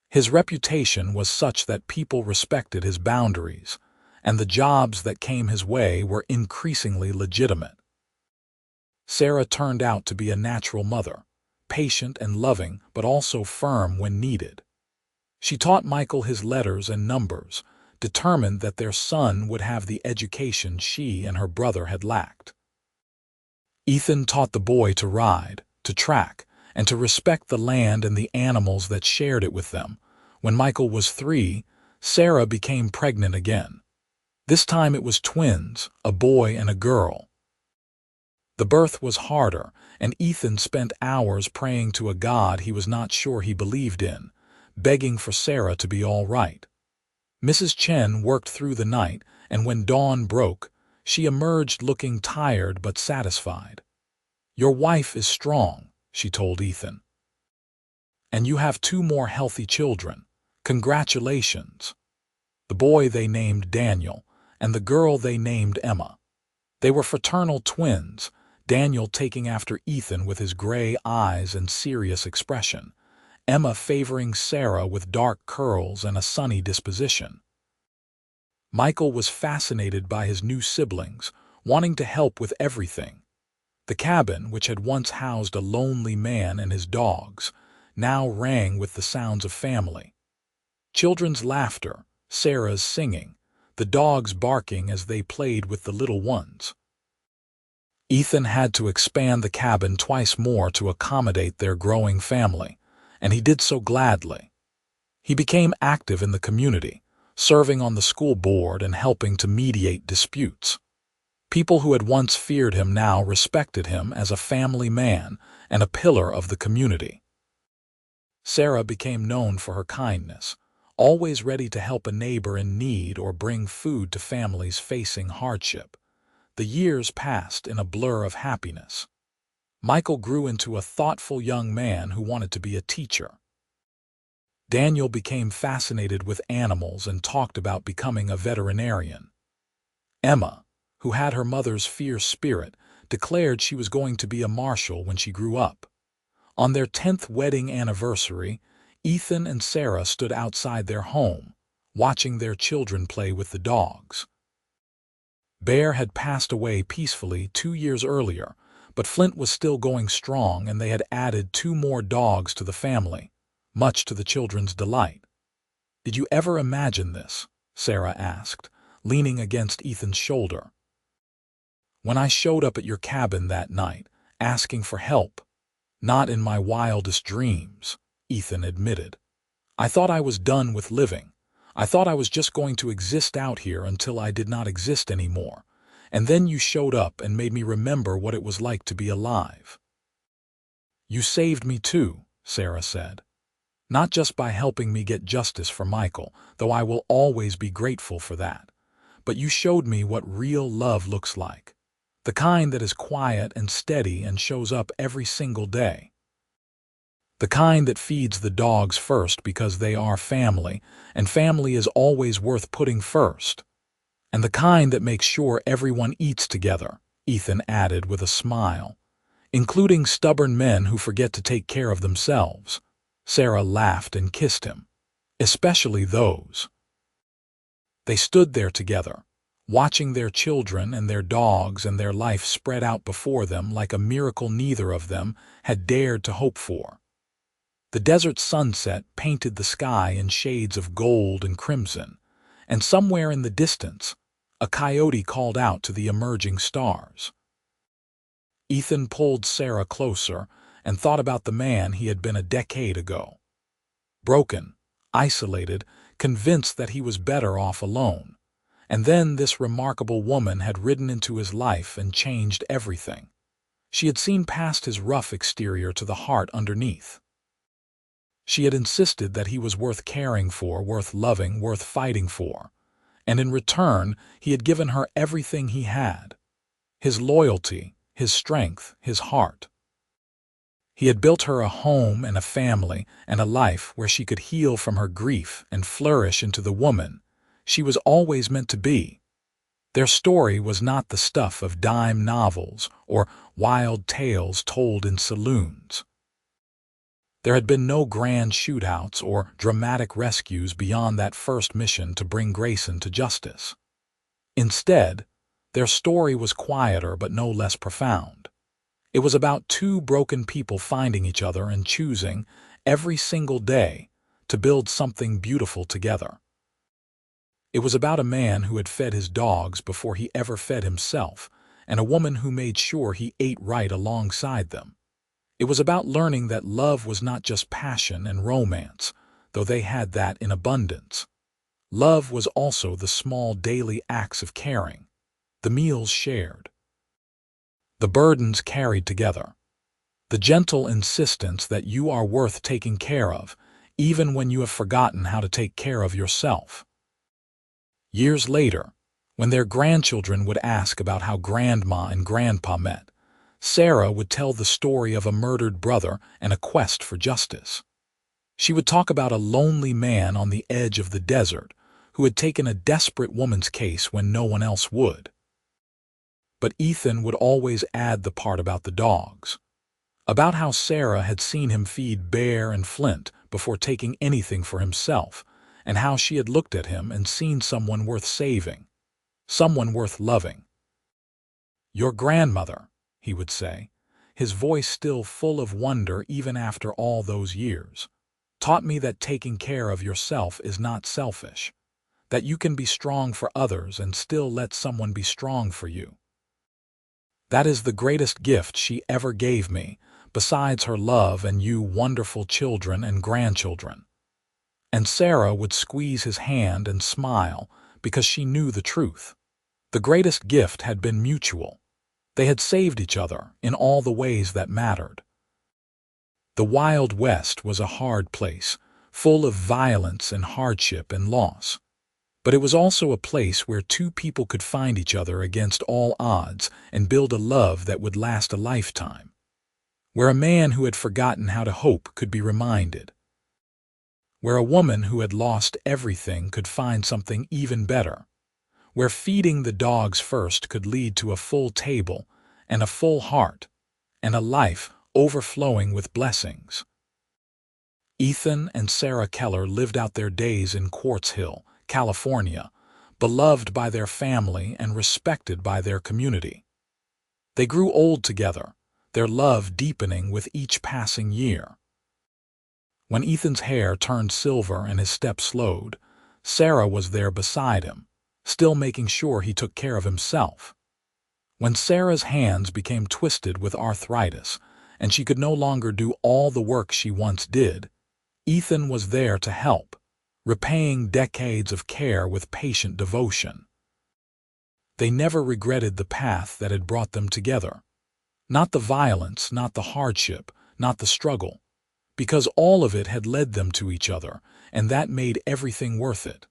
His reputation was such that people respected his boundaries, and the jobs that came his way were increasingly legitimate. Sarah turned out to be a natural mother, patient and loving, but also firm when needed. She taught Michael his letters and numbers, determined that their son would have the education she and her brother had lacked. Ethan taught the boy to ride, to track, and to respect the land and the animals that shared it with them. When Michael was 3, Sarah became pregnant again. This time it was twins, a boy and a girl. The birth was harder, and Ethan spent hours praying to a God he was not sure he believed in, begging for Sarah to be all right. Mrs. Chen worked through the night, and when dawn broke, she emerged looking tired but satisfied. "Your wife is strong," she told Ethan. "And you have 2 more healthy children. Congratulations." The boy they named Daniel, and the girl they named Emma. They were fraternal twins, Daniel taking after Ethan with his gray eyes and serious expression, Emma favoring Sarah with dark curls and a sunny disposition. Michael was fascinated by his new siblings, wanting to help with everything. The cabin, which had once housed a lonely man and his dogs, now rang with the sounds of family. Children's laughter, Sarah's singing, the dogs barking as they played with the little ones. Ethan had to expand the cabin twice more to accommodate their growing family, and he did so gladly. He became active in the community, serving on the school board and helping to mediate disputes. People who had once feared him now respected him as a family man and a pillar of the community. Sarah became known for her kindness, always ready to help a neighbor in need or bring food to families facing hardship. The years passed in a blur of happiness. Michael grew into a thoughtful young man who wanted to be a teacher. Daniel became fascinated with animals and talked about becoming a veterinarian. Emma, who had her mother's fierce spirit, declared she was going to be a marshal when she grew up. On their 10th wedding anniversary, Ethan and Sarah stood outside their home, watching their children play with the dogs. Bear had passed away peacefully 2 years earlier, but Flint was still going strong, and they had added 2 more dogs to the family, much to the children's delight. "Did you ever imagine this?" Sarah asked, leaning against Ethan's shoulder. "When I showed up at your cabin that night, asking for help, not in my wildest dreams," Ethan admitted. "I thought I was done with living. I thought I was just going to exist out here until I did not exist anymore. And then you showed up and made me remember what it was like to be alive." "You saved me too," Sarah said. "Not just by helping me get justice for Michael, though I will always be grateful for that, but you showed me what real love looks like. The kind that is quiet and steady and shows up every single day. The kind that feeds the dogs first because they are family, and family is always worth putting first. And the kind that makes sure everyone eats together," Ethan added with a smile, "including stubborn men who forget to take care of themselves." Sarah laughed and kissed him. "Especially those." They stood there together, watching their children and their dogs and their life spread out before them like a miracle neither of them had dared to hope for. The desert sunset painted the sky in shades of gold and crimson, and somewhere in the distance, a coyote called out to the emerging stars. Ethan pulled Sarah closer and thought about the man he had been a decade ago. Broken, isolated, convinced that he was better off alone. And then this remarkable woman had ridden into his life and changed everything. She had seen past his rough exterior to the heart underneath. She had insisted that he was worth caring for, worth loving, worth fighting for. And in return, he had given her everything he had. His loyalty, his strength, his heart. He had built her a home and a family and a life where she could heal from her grief and flourish into the woman she was always meant to be. Their story was not the stuff of dime novels or wild tales told in saloons. There had been no grand shootouts or dramatic rescues beyond that first mission to bring Grayson to justice. Instead, their story was quieter but no less profound. It was about 2 broken people finding each other and choosing, every single day, to build something beautiful together. It was about a man who had fed his dogs before he ever fed himself, and a woman who made sure he ate right alongside them. It was about learning that love was not just passion and romance, though they had that in abundance. Love was also the small daily acts of caring, the meals shared, the burdens carried together, the gentle insistence that you are worth taking care of, even when you have forgotten how to take care of yourself. Years later, when their grandchildren would ask about how Grandma and Grandpa met, Sarah would tell the story of a murdered brother and a quest for justice. She would talk about a lonely man on the edge of the desert who had taken a desperate woman's case when no one else would. But Ethan would always add the part about the dogs, about how Sarah had seen him feed Bear and Flint before taking anything for himself, and how she had looked at him and seen someone worth saving, someone worth loving. "Your grandmother," he would say, his voice still full of wonder even after all those years, "taught me that taking care of yourself is not selfish, that you can be strong for others and still let someone be strong for you. That is the greatest gift she ever gave me, besides her love and you wonderful children and grandchildren." And Sarah would squeeze his hand and smile because she knew the truth. The greatest gift had been mutual. They had saved each other in all the ways that mattered. The Wild West was a hard place, full of violence and hardship and loss. But it was also a place where two people could find each other against all odds and build a love that would last a lifetime. Where a man who had forgotten how to hope could be reminded. Where a woman who had lost everything could find something even better. Where feeding the dogs first could lead to a full table and a full heart and a life overflowing with blessings. Ethan and Sarah Keller lived out their days in Quartz Hill, California, beloved by their family and respected by their community. They grew old together, their love deepening with each passing year. When Ethan's hair turned silver and his step slowed, Sarah was there beside him, still making sure he took care of himself. When Sarah's hands became twisted with arthritis and she could no longer do all the work she once did, Ethan was there to help, repaying decades of care with patient devotion. They never regretted the path that had brought them together. Not the violence, not the hardship, not the struggle, because all of it had led them to each other, and that made everything worth it.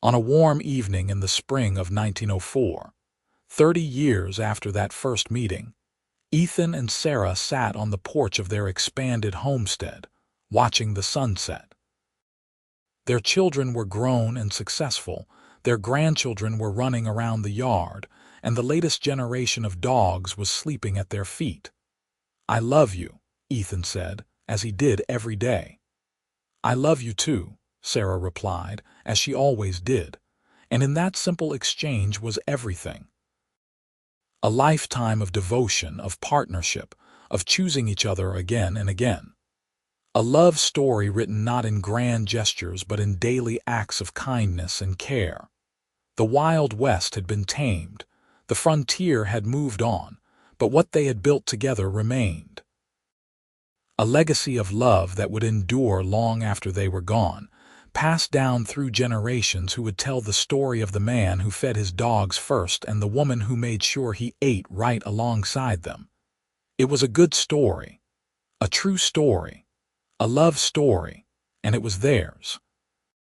On a warm evening in the spring of 1904, 30 years after that first meeting, Ethan and Sarah sat on the porch of their expanded homestead, watching the sunset. Their children were grown and successful, their grandchildren were running around the yard, and the latest generation of dogs was sleeping at their feet. "I love you," Ethan said, as he did every day. "I love you too," Sarah replied, as she always did, and in that simple exchange was everything. A lifetime of devotion, of partnership, of choosing each other again and again. A love story written not in grand gestures but in daily acts of kindness and care. The Wild West had been tamed, the frontier had moved on, but what they had built together remained. A legacy of love that would endure long after they were gone, passed down through generations who would tell the story of the man who fed his dogs first and the woman who made sure he ate right alongside them. It was a good story, a true story, a love story, and it was theirs.